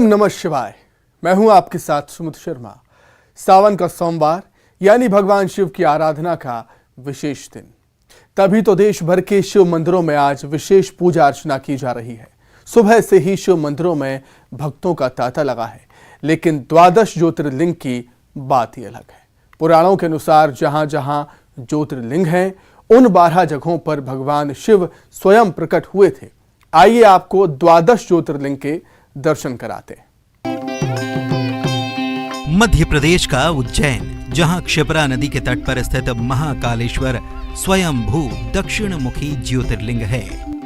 नमः शिवाय। मैं हूं आपके साथ सुमित शर्मा। सावन का सोमवार यानी भगवान शिव की आराधना का विशेष दिन, तभी तो देश भर के शिव मंदिरों में आज विशेष पूजा अर्चना की जा रही है। सुबह से ही शिव मंदिरों में भक्तों का तांता लगा है, लेकिन 12 ज्योतिर्लिंग की बात ही अलग है। पुराणों के अनुसार जहां जहां ज्योतिर्लिंग हैं, उन 12 जगहों पर भगवान शिव स्वयं प्रकट हुए थे। आइए आपको 12 ज्योतिर्लिंग के दर्शन कराते हैं। मध्य प्रदेश का उज्जैन, जहां क्षिप्रा नदी के तट पर स्थित महाकालेश्वर स्वयंभू दक्षिण मुखी ज्योतिर्लिंग है,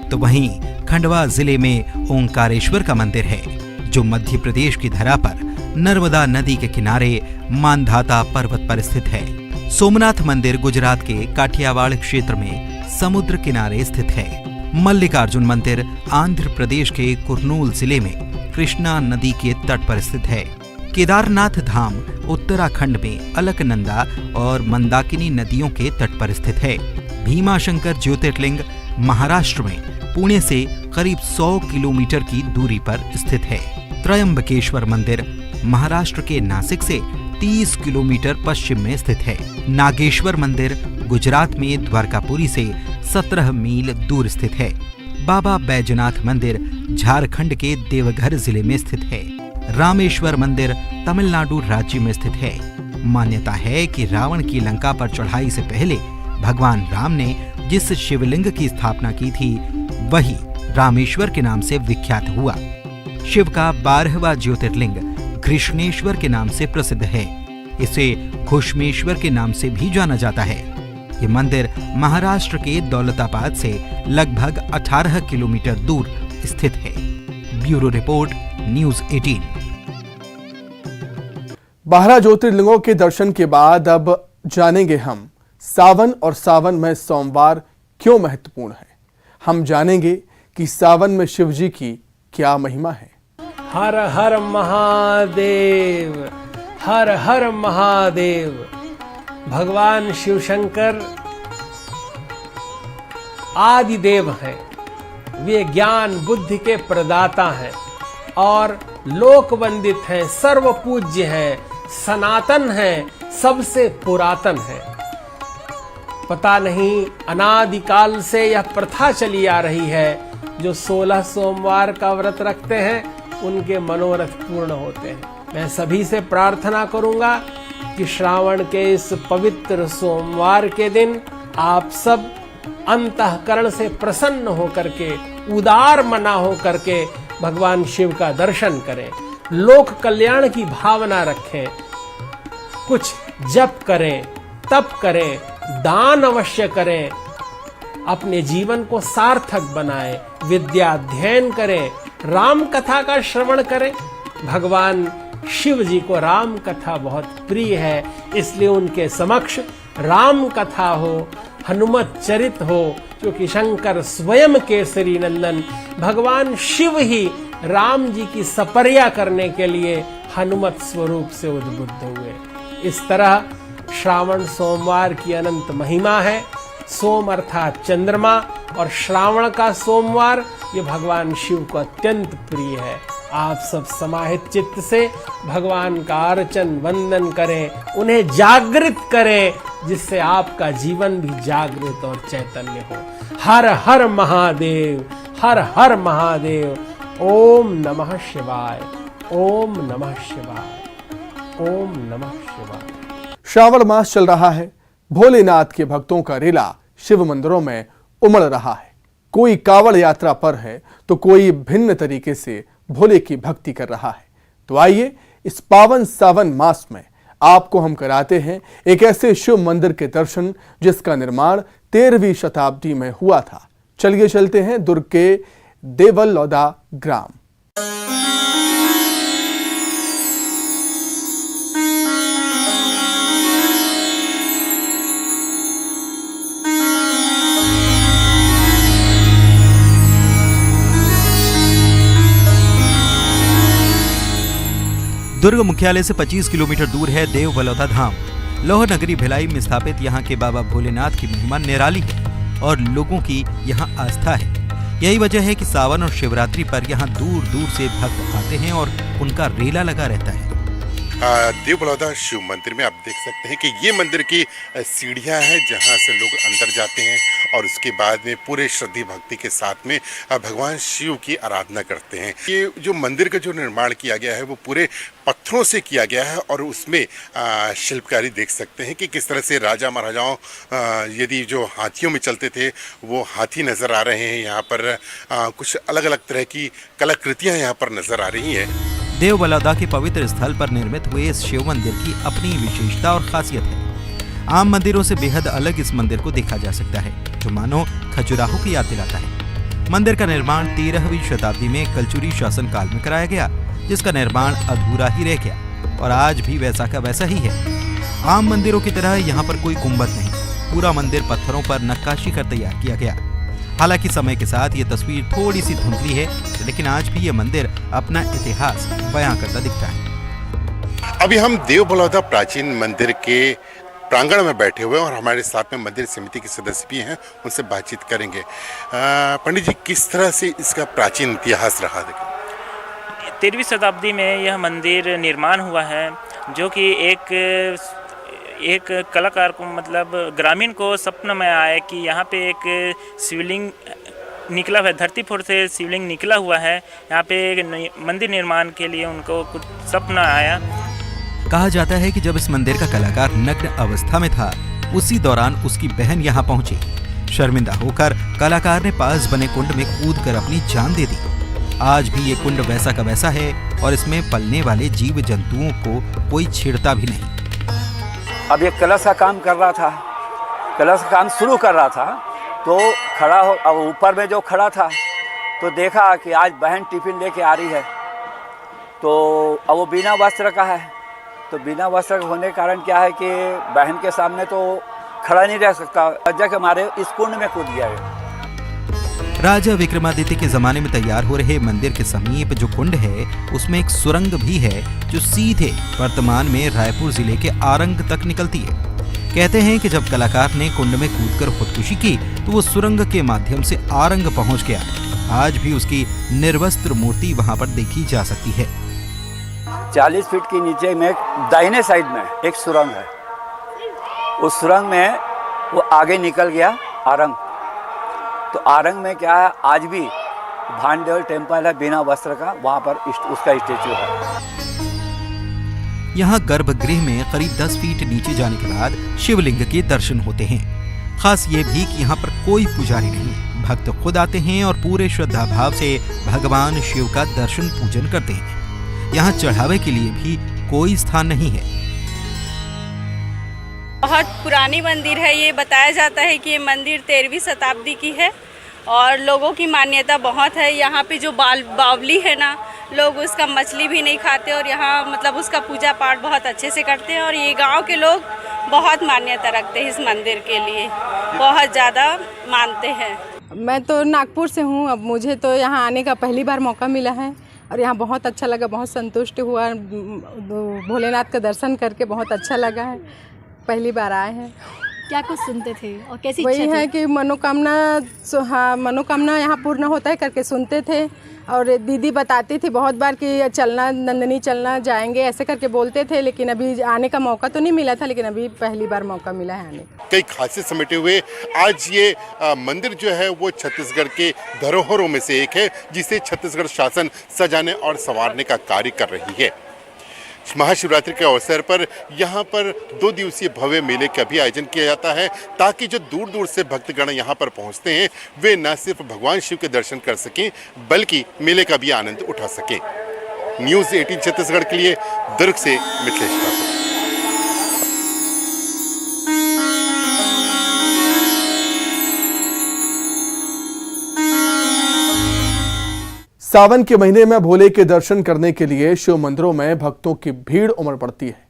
तो वहीं खंडवा जिले में ओंकारेश्वर का मंदिर है, जो मध्य प्रदेश की धरा पर नर्मदा नदी के किनारे मानधाता पर्वत पर स्थित है। सोमनाथ मंदिर गुजरात के काठियावाड़ क्षेत्र में समुद्र किनारे स्थित है। मल्लिकार्जुन मंदिर आंध्र प्रदेश के कुर्नूल जिले में कृष्णा नदी के तट पर स्थित है। केदारनाथ धाम उत्तराखंड में अलकनंदा और मंदाकिनी नदियों के तट पर स्थित है। भीमाशंकर ज्योतिर्लिंग महाराष्ट्र में पुणे से करीब 100 किलोमीटर की दूरी पर स्थित है। त्रयंबकेश्वर मंदिर महाराष्ट्र के नासिक से 30 किलोमीटर पश्चिम में स्थित है। नागेश्वर मंदिर गुजरात में द्वारकापुरी से 17 मील दूर स्थित है। बाबा बैजनाथ मंदिर झारखंड के देवघर जिले में स्थित है। रामेश्वर मंदिर तमिलनाडु राज्य में स्थित है। मान्यता है कि रावण की लंका पर चढ़ाई से पहले भगवान राम ने जिस शिवलिंग की स्थापना की थी, वही रामेश्वर के नाम से विख्यात हुआ। शिव का 12वां ज्योतिर्लिंग कृष्णेश्वर के नाम से प्रसिद्ध है। इसे घुश्मेश्वर के नाम से भी जाना जाता है। ये मंदिर महाराष्ट्र के दौलताबाद से लगभग 18 किलोमीटर दूर स्थित है। Bureau report, news 18। 12 ज्योतिर्लिंगों के दर्शन के बाद अब जानेंगे हम सावन और सावन में सोमवार क्यों महत्वपूर्ण है। हम जानेंगे कि सावन में शिव जी की क्या महिमा है। हर हर महादेव, हर हर महादेव। भगवान शिव शंकर आदि देव हैं। वे ज्ञान बुद्धि के प्रदाता हैं और लोक वंदित हैं, सर्व पूज्य हैं, सनातन हैं, सबसे पुरातन हैं। पता नहीं अनादिकाल से यह प्रथा चली आ रही है, जो 16 सोमवार का व्रत रखते हैं उनके मनोरथ पूर्ण होते हैं। मैं सभी से प्रार्थना करूंगा कि श्रावण के इस पवित्र सोमवार के दिन आप सब अंतःकरण से प्रसन्न होकर के, उदार मना होकर के भगवान शिव का दर्शन करें, लोक कल्याण की भावना रखें, कुछ जप करें, तप करें, दान अवश्य करें, अपने जीवन को सार्थक बनाएं, विद्या अध्ययन करें, राम कथा का श्रवण करें। भगवान शिव जी को राम कथा बहुत प्रिय है, इसलिए उनके समक्ष राम कथा हो, हनुमत चरित हो, क्योंकि शंकर स्वयं केसरी नंदन भगवान शिव ही राम जी की सपर्या करने के लिए हनुमत स्वरूप से उद्बुद्ध हुए। इस तरह श्रावण सोमवार की अनंत महिमा है। सोम अर्थात चंद्रमा और श्रावण का सोमवार ये भगवान शिव को अत्यंत प्रिय है। आप सब समाहित चित्त से भगवान का अर्चन वंदन करें, उन्हें जागृत करें, जिससे आपका जीवन भी जागृत और चैतन्य हो। हर हर महादेव, हर हर महादेव। ओम नमः शिवाय, ओम नमः शिवाय, ओम नमः शिवाय। श्रावण मास चल रहा है। भोलेनाथ के भक्तों का रेला शिव मंदिरों में उमड़ रहा है। कोई कावड़ यात्रा पर है तो कोई भिन्न तरीके से भोले की भक्ति कर रहा है। तो आइए इस पावन सावन मास में आपको हम कराते हैं एक ऐसे शिव मंदिर के दर्शन जिसका निर्माण 13वीं शताब्दी में हुआ था। चलिए चलते हैं दुर्ग के देवलौदा ग्राम। दुर्ग मुख्यालय से 25 किलोमीटर दूर है देव बलौदा धाम। लौह नगरी भिलाई में स्थापित यहाँ के बाबा भोलेनाथ की महिमा निराली है और लोगों की यहाँ आस्था है। यही वजह है कि सावन और शिवरात्रि पर यहाँ दूर दूर से भक्त आते हैं और उनका रेला लगा रहता है। देव बलौदा शिव मंदिर में आप देख सकते हैं कि ये मंदिर की सीढ़ियां हैं जहां से लोग अंदर जाते हैं और उसके बाद में पूरे श्रद्धि भक्ति के साथ में भगवान शिव की आराधना करते हैं। ये जो मंदिर का जो निर्माण किया गया है वो पूरे पत्थरों से किया गया है और उसमें शिल्पकारी देख सकते हैं कि किस तरह से राजा महाराजाओं यदि जो हाथियों में चलते थे वो हाथी नज़र आ रहे हैं। यहाँ पर कुछ अलग अलग तरह की कलाकृतियाँ यहाँ पर नज़र आ रही हैं। देव बलौदा के पवित्र स्थल पर निर्मित हुए इस शिव मंदिर की अपनी विशेषता और खासियत है। आम मंदिरों से बेहद अलग इस मंदिर को देखा जा सकता है, जो मानो खजुराहो की याद दिलाता है। मंदिर का निर्माण 13वीं शताब्दी में कलचुरी शासन काल में कराया गया, जिसका निर्माण अधूरा ही रह गया और आज भी वैसा का वैसा ही है। आम मंदिरों की तरह यहाँ पर कोई गुंबद नहीं, पूरा मंदिर पत्थरों पर नक्काशी कर तैयार किया गया। हालांकि समय के साथ ये तस्वीर थोड़ी सी धुंधली है, लेकिन आज भी ये मंदिर अपना इतिहास बयां करता दिखता है। अभी हम देव बलौदा प्राचीन मंदिर के प्रांगण में बैठे हुए हैं और हमारे साथ में मंदिर समिति के सदस्य भी हैं, उनसे बातचीत करेंगे। पंडित जी, किस तरह से इसका प्राचीन इतिहास रहा? 13वीं शताब्दी में यह मंदिर निर्माण हुआ है, जो कि एक कलाकार को मतलब ग्रामीण को सपना में आया कि यहाँ पे एक शिवलिंग निकला हुआ है, धरती फोड़ से शिवलिंग निकला हुआ है। यहाँ पे मंदिर निर्माण के लिए उनको कुछ सपना आया। कहा जाता है कि जब इस मंदिर का कलाकार नग्न अवस्था में था, उसी दौरान उसकी बहन यहाँ पहुंची। शर्मिंदा होकर कलाकार ने पास बने कुंड में कूदकर अपनी जान दे दी। आज भी ये कुंड वैसा का वैसा है और इसमें पलने वाले जीव जंतुओं को कोई छेड़ता भी नहीं। अब ये कलश का काम कर रहा था, कलश का काम शुरू कर रहा था, तो खड़ा हो, अब ऊपर में जो खड़ा था तो देखा कि आज बहन टिफिन लेके आ रही है, तो अब वो बिना वस्त्र का है, तो बिना वस्त्र होने के कारण क्या है कि बहन के सामने तो खड़ा नहीं रह सकता, लज्जा के मारे इस कुंड में कूद गया है। राजा विक्रमादित्य के जमाने में तैयार हो रहे मंदिर के समीप जो कुंड है, उसमें एक सुरंग भी है जो सीधे वर्तमान में रायपुर जिले के आरंग तक निकलती है। कहते हैं कि जब कलाकार ने कुंड में कूदकर खुदकुशी की तो वो सुरंग के माध्यम से आरंग पहुंच गया। आज भी उसकी निर्वस्त्र मूर्ति वहां पर देखी जा सकती है। 40 फीट के नीचे में दाहिने साइड में एक सुरंग है, उस सुरंग में वो आगे निकल गया आरंग। तो आरंग में क्या है, आज भी भानदेव टेम्पल है बिना वस्त्र का, वहाँ पर उसका स्टेचू है। यहाँ गर्भगृह में करीब 10 फीट नीचे जाने के बाद शिवलिंग के दर्शन होते हैं। खास ये भी कि यहाँ पर कोई पुजारी नहीं, भक्त खुद आते हैं और पूरे श्रद्धा भाव से भगवान शिव का दर्शन पूजन करते हैं। यहाँ चढ़ावे के लिए भी कोई स्थान नहीं है। बहुत पुरानी मंदिर है। ये बताया जाता है कि ये मंदिर 13वीं शताब्दी की है और लोगों की मान्यता बहुत है। यहाँ पे जो बावली है ना, लोग उसका मछली भी नहीं खाते और यहाँ मतलब उसका पूजा पाठ बहुत अच्छे से करते हैं और ये गांव के लोग बहुत मान्यता रखते हैं इस मंदिर के लिए, बहुत ज़्यादा मानते हैं। मैं तो नागपुर से हूँ। अब मुझे तो यहाँ आने का पहली बार मौका मिला है और यहाँ बहुत अच्छा लगा, बहुत संतुष्ट हुआ। भोलेनाथ का दर्शन करके बहुत अच्छा लगा है, पहली बार आए हैं। क्या कुछ सुनते थे और कैसी वही है कि मनोकामना यहाँ पूर्ण होता है करके सुनते थे और दीदी बताती थी बहुत बार कि चलना नंदनी चलना जाएंगे ऐसे करके बोलते थे, लेकिन अभी आने का मौका तो नहीं मिला था, लेकिन अभी पहली बार मौका मिला है आने का। कई खासियत समेटे हुए आज ये मंदिर जो है वो छत्तीसगढ़ के धरोहरों में से एक है, जिसे छत्तीसगढ़ शासन सजाने और संवारने का कार्य कर रही है। महाशिवरात्रि के अवसर पर यहाँ पर 2 दिवसीय भव्य मेले का भी आयोजन किया जाता है, ताकि जो दूर दूर से भक्तगण यहाँ पर पहुँचते हैं वे न सिर्फ भगवान शिव के दर्शन कर सकें बल्कि मेले का भी आनंद उठा सकें। न्यूज़ 18 छत्तीसगढ़ के लिए दुर्ग से मिथिलेश ठाकुर। सावन के महीने में भोले के दर्शन करने के लिए शिव मंदिरों में भक्तों की भीड़ उमड़ पड़ती है।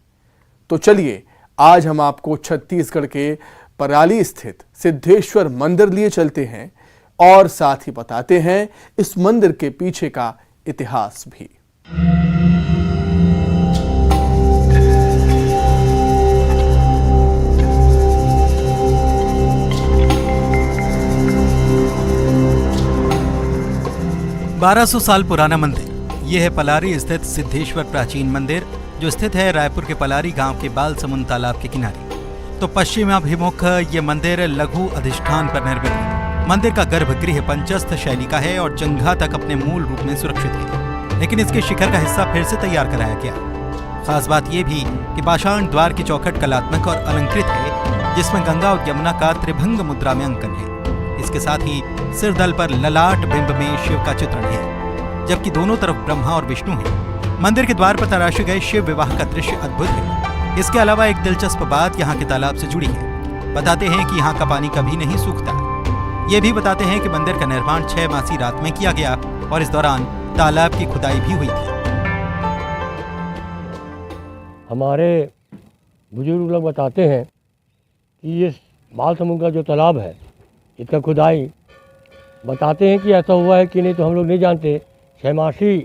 तो चलिए आज हम आपको छत्तीसगढ़ के पराली स्थित सिद्धेश्वर मंदिर लिए चलते हैं और साथ ही बताते हैं इस मंदिर के पीछे का इतिहास भी। 1200 साल पुराना मंदिर। ये है पलारी स्थित सिद्धेश्वर प्राचीन मंदिर, जो स्थित है रायपुर के पलारी गांव के बालसमुंद तालाब के किनारे। तो पश्चिमाभिमुख ये मंदिर लघु अधिष्ठान पर निर्मित है। मंदिर का गर्भगृह पंचस्थ शैली का है और जंघा तक अपने मूल रूप में सुरक्षित है, लेकिन इसके शिखर का हिस्सा फिर से तैयार कराया गया। खास बात यह भी कि पाषाण द्वार की चौखट कलात्मक और अलंकृत है, जिसमें गंगा और यमुना का त्रिभंग मुद्रा में अंकन है। इसके साथ ही सिरदल पर ललाट बिंब में शिव का चित्रण है, जबकि दोनों तरफ ब्रह्मा और विष्णु हैं। मंदिर के द्वार पर तराशे गए शिव विवाह का दृश्य अद्भुत है। इसके अलावा एक दिलचस्प बात यहाँ के तालाब से जुड़ी है। बताते हैं कि यहाँ का पानी कभी नहीं सूखता। ये भी बताते हैं कि मंदिर का निर्माण 6 मासी रात में किया गया और इस दौरान तालाब की खुदाई भी हुई थी। हमारे बुजुर्ग लोग बताते हैं कि ये बालसमुंद का जो तालाब है, इसका खुदाई बताते हैं कि ऐसा हुआ है कि नहीं तो हम लोग नहीं जानते। 6 मासी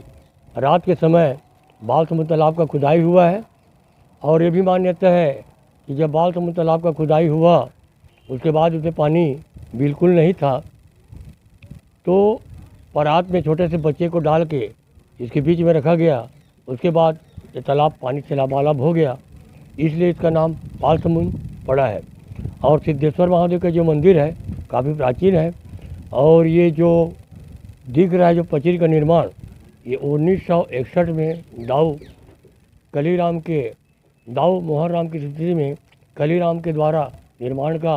रात के समय बालसमुंद तालाब का खुदाई हुआ है। और ये भी मान्यता है कि जब बालसमुंद तालाब का खुदाई हुआ, उसके बाद उसमें पानी बिल्कुल नहीं था, तो परात में छोटे से बच्चे को डाल के इसके बीच में रखा गया। उसके बाद ये तालाब पानी से लबालब हो गया, इसलिए इसका नाम बालसमुंद पड़ा है। और सिद्धेश्वर महादेव का जो मंदिर है काफ़ी प्राचीन है। और ये जो दिख रहा है जो पचरी का निर्माण, ये 1961 में दाऊ मोहन राम की स्थिति में कलीराम के द्वारा निर्माण का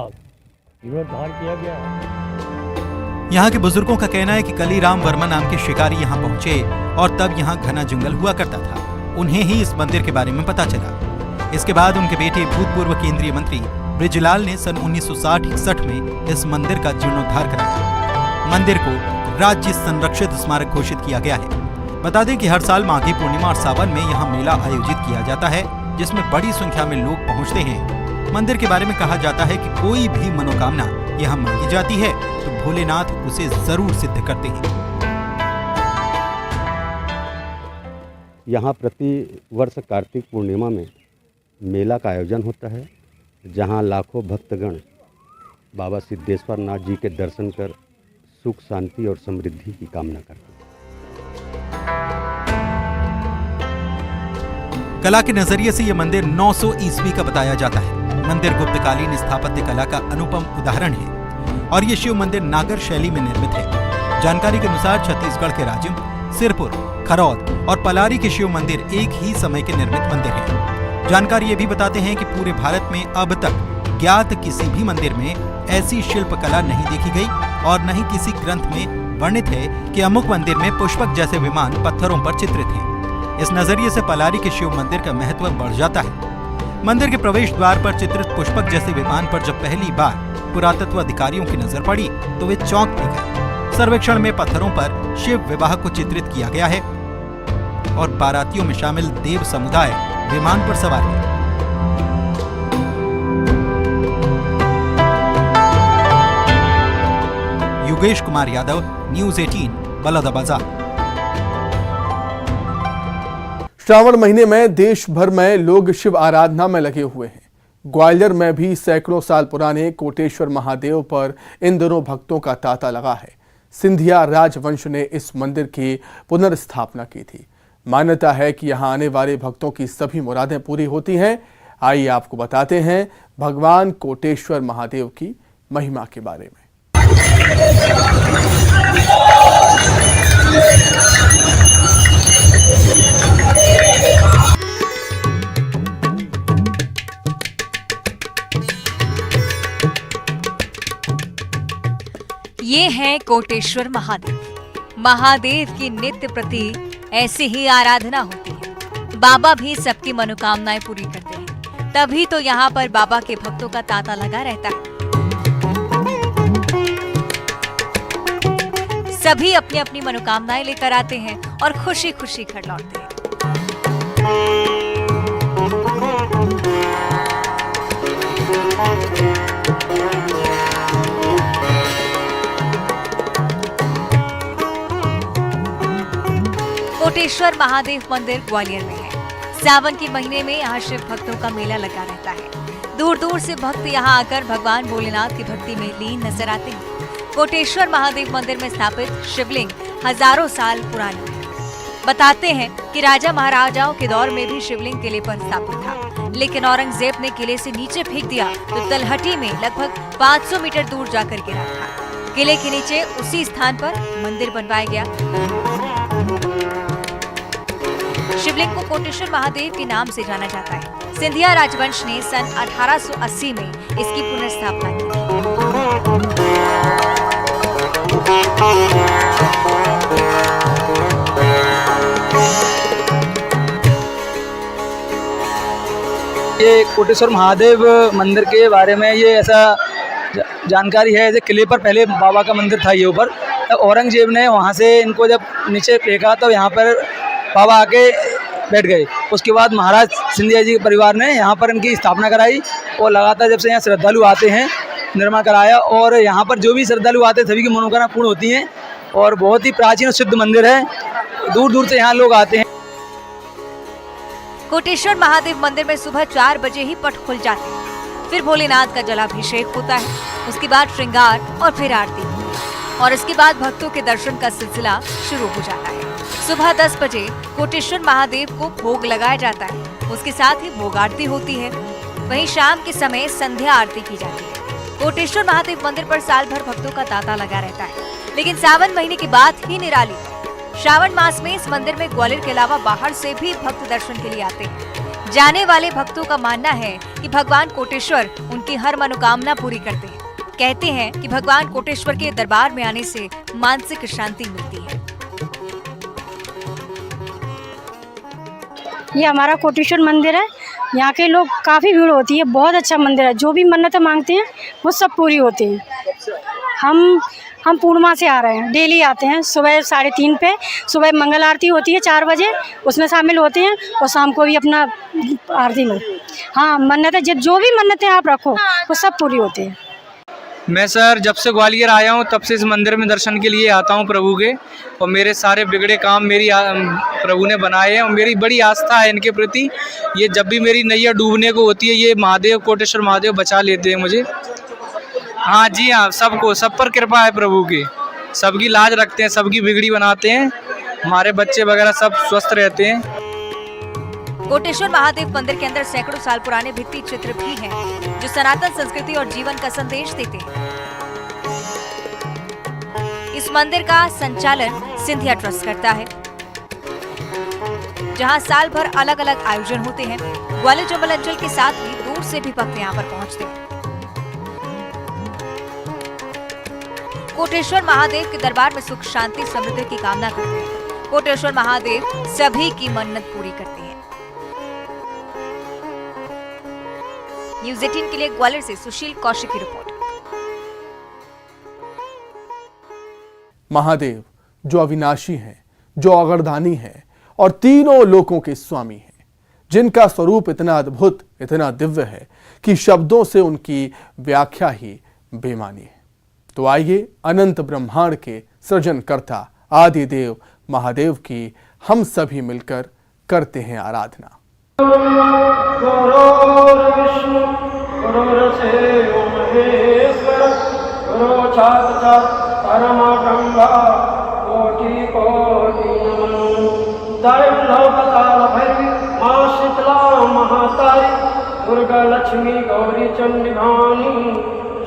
जीर्णोद्धार किया गया। यहाँ के बुजुर्गों का कहना है कि कलीराम वर्मा नाम के शिकारी यहाँ पहुँचे और तब यहाँ घना जंगल हुआ करता था। उन्हें ही इस मंदिर के बारे में पता चला। इसके बाद उनके बेटे भूतपूर्व केंद्रीय मंत्री बृजलाल ने सन 1960-61 में इस मंदिर का जीर्णोद्धार कराया। मंदिर को राज्य संरक्षित स्मारक घोषित किया गया है। बता दें कि हर साल माघी पूर्णिमा और सावन में यहाँ मेला आयोजित किया जाता है, जिसमें बड़ी संख्या में लोग पहुँचते हैं। मंदिर के बारे में कहा जाता है कि कोई भी मनोकामना यहाँ मांगी जाती है तो भोलेनाथ उसे जरूर सिद्ध करते हैं। यहाँ प्रति वर्ष कार्तिक पूर्णिमा में मेला का आयोजन होता है, जहाँ लाखों भक्तगण बाबा सिद्धेश्वर नाथ जी के दर्शन कर सुख शांति और समृद्धि की कामना करते हैं। कला के नजरिए से यह मंदिर 900 ईस्वी का बताया जाता है। मंदिर गुप्तकालीन स्थापत्य कला का अनुपम उदाहरण है और ये शिव मंदिर नागर शैली में निर्मित है। जानकारी के अनुसार छत्तीसगढ़ के राजिम, सिरपुर, खरौद और पलारी के शिव मंदिर एक ही समय के निर्मित मंदिर हैं। जानकारी ये भी बताते हैं कि पूरे भारत में अब तक ज्ञात किसी भी मंदिर में ऐसी शिल्प कला नहीं देखी गई और न ही किसी ग्रंथ में वर्णित है कि अमुक मंदिर में पुष्पक जैसे विमान पत्थरों पर चित्रित हैं। इस नजरिए से पलारी के शिव मंदिर का महत्व बढ़ जाता है। मंदिर के प्रवेश द्वार पर चित्रित पुष्पक जैसे विमान पर जब पहली बार पुरातत्व अधिकारियों की नजर पड़ी तो वे चौंक भी गए। सर्वेक्षण में पत्थरों पर शिव विवाह को चित्रित किया गया है और बारातियों में शामिल देव समुदाय विमान पर सवार है। योगेश कुमार यादव, न्यूज़ 18, बलौदाबाजार। श्रावण महीने में देश भर में लोग शिव आराधना में लगे हुए हैं। ग्वालियर में भी सैकड़ों साल पुराने कोटेश्वर महादेव पर इन दिनों भक्तों का तांता लगा है। सिंधिया राजवंश ने इस मंदिर की पुनर्स्थापना की थी। मान्यता है कि यहां आने वाले भक्तों की सभी मुरादें पूरी होती हैं। आइए आपको बताते हैं भगवान कोटेश्वर महादेव की महिमा के बारे में। ये है कोटेश्वर महादेव। महादेव की नित्य प्रति ऐसी ही आराधना होती है। बाबा भी सबकी मनोकामनाएं पूरी करते हैं, तभी तो यहाँ पर बाबा के भक्तों का तांता लगा रहता है। सभी अपनी अपनी मनोकामनाएं लेकर आते हैं और खुशी खुशी घर लौटते हैं। कोटेश्वर महादेव मंदिर ग्वालियर में है। सावन के महीने में यहाँ शिव भक्तों का मेला लगा रहता है। दूर दूर से भक्त यहाँ आकर भगवान भोलेनाथ की भक्ति में लीन नजर आते हैं। कोटेश्वर महादेव मंदिर में स्थापित शिवलिंग हजारों साल पुरानी है। बताते हैं कि राजा महाराजाओं के दौर में भी शिवलिंग किले पर स्थापित था, लेकिन औरंगजेब ने किले से नीचे फेंक दिया तो तलहटी में लगभग 500 मीटर दूर जाकर गिरा था। किले के नीचे उसी स्थान पर मंदिर बनवाया गया। शिवलिंग को कोटेश्वर महादेव के नाम से जाना जाता है। सिंधिया राजवंश ने सन 1880 में इसकी पुनर्स्थापना की। ये कोटेश्वर महादेव मंदिर के बारे में ये ऐसा जानकारी है, जैसे किले पर पहले बाबा का मंदिर था ये ऊपर, तो औरंगजेब ने वहाँ से इनको जब नीचे फेंका तो यहाँ पर बाबा आके बैठ गए। उसके बाद महाराज सिंधिया जी के परिवार ने यहाँ पर इनकी स्थापना कराई और लगातार जब से यहाँ श्रद्धालु आते हैं निर्माण कराया, और यहाँ पर जो भी श्रद्धालु आते हैं सभी की मनोकामना पूर्ण होती हैं और बहुत ही प्राचीन और सिद्ध मंदिर है। दूर दूर से यहाँ लोग आते हैं। कोटेश्वर महादेव मंदिर में सुबह 4 बजे ही पट खुल जाते हैं, फिर भोलेनाथ का जलाभिषेक होता है, उसके बाद श्रृंगार और फिर आरती और इसके बाद भक्तों के दर्शन का सिलसिला शुरू हो जाता है। सुबह 10 बजे कोटेश्वर महादेव को भोग लगाया जाता है, उसके साथ ही भोग आरती होती है। वहीं शाम के समय संध्या आरती की जाती है। कोटेश्वर महादेव मंदिर पर साल भर भक्तों का तांता लगा रहता है, लेकिन सावन महीने की बात ही निराली है। श्रावण मास में इस मंदिर में ग्वालियर के अलावा बाहर से भी भक्त दर्शन के लिए आते हैं। जाने वाले भक्तों का मानना है कि भगवान कोटेश्वर उनकी हर मनोकामना पूरी करते हैं। कहते हैं कि भगवान कोटेश्वर के दरबार में आने से मानसिक शांति मिलती है। ये हमारा कोटेश्वर मंदिर है, यहाँ के लोग काफ़ी भीड़ होती है, बहुत अच्छा मंदिर है। जो भी मन्नतें मांगते हैं वो सब पूरी होती हैं। हम पूर्णिमा से आ रहे हैं, डेली आते हैं। सुबह 3:30 पे सुबह मंगल आरती होती है 4 बजे, उसमें शामिल होते हैं और शाम को भी अपना आरती में। हाँ, मन्नतें जो भी मन्नतें आप रखो वो सब पूरी होती है। मैं सर जब से ग्वालियर आया हूँ तब से इस मंदिर में दर्शन के लिए आता हूँ प्रभु के, और मेरे सारे बिगड़े काम मेरी प्रभु ने बनाए हैं और मेरी बड़ी आस्था है इनके प्रति। ये जब भी मेरी नैया डूबने को होती है ये महादेव कोटेश्वर महादेव बचा लेते हैं मुझे। हाँ जी हाँ, सबको सब पर कृपा है प्रभु की, सबकी लाज रखते हैं, सबकी बिगड़ी बनाते हैं, हमारे बच्चे वगैरह सब स्वस्थ रहते हैं। कोटेश्वर महादेव मंदिर के अंदर सैकड़ों साल पुराने भित्ति चित्र भी हैं, जो सनातन संस्कृति और जीवन का संदेश देते हैं। इस मंदिर का संचालन सिंधिया ट्रस्ट करता है, जहां साल भर अलग अलग आयोजन होते हैं। ग्वालियर चंबल अंचल के साथ ही दूर से भी भक्त यहां पर पहुंचते हैं। कोटेश्वर महादेव के दरबार में सुख शांति समृद्धि की कामना करते हैं। कोटेश्वर महादेव सभी की मन्नत पूरी करते हैं। न्यूज़ 18 के लिए ग्वालियर से सुशील कौशिक की रिपोर्ट। महादेव जो अविनाशी हैं, जो अगरदानी हैं और तीनों लोकों के स्वामी हैं, जिनका स्वरूप इतना अद्भुत, इतना दिव्य है कि शब्दों से उनकी व्याख्या ही बेमानी है। तो आइए अनंत ब्रह्मांड के सृजनकर्ता आदि देव महादेव की हम सभी मिलकर करते हैं आराधना। विष्णु गुरुर्देवो महेश्वर गुरु साक्षात् परमब्रह्म कोटि कोटि नमः। दैव नवकाल भैरवी मां शीतला महातारी दुर्गा लक्ष्मी गौरी चंडी भवानी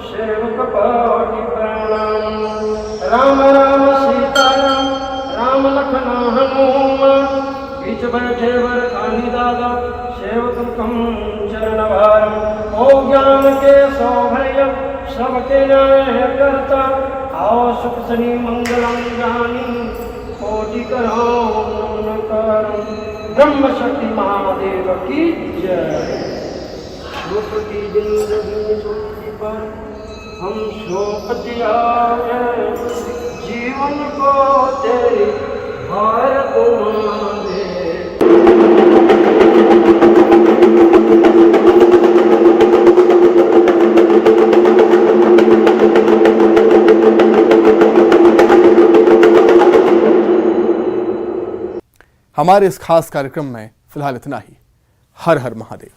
सेवक पाटी प्रणाम। राम राम सीता राम राम लखन हनुमान बीच बैठे वरदानी दादा सेवक कम चरण भारम। ओ ज्ञान के सौभय सबके न्याय करता आओ सुख शनि मंगलम जानी कोटि कराओ नमन करम। ब्रह्म शक्ति महादेव की जय। सुख की जिंदगी सुखी पर हम शोक त्यागे जीवन को तेरी हार दे। हमारे इस खास कार्यक्रम में फिलहाल इतना ही। हर हर महादेव।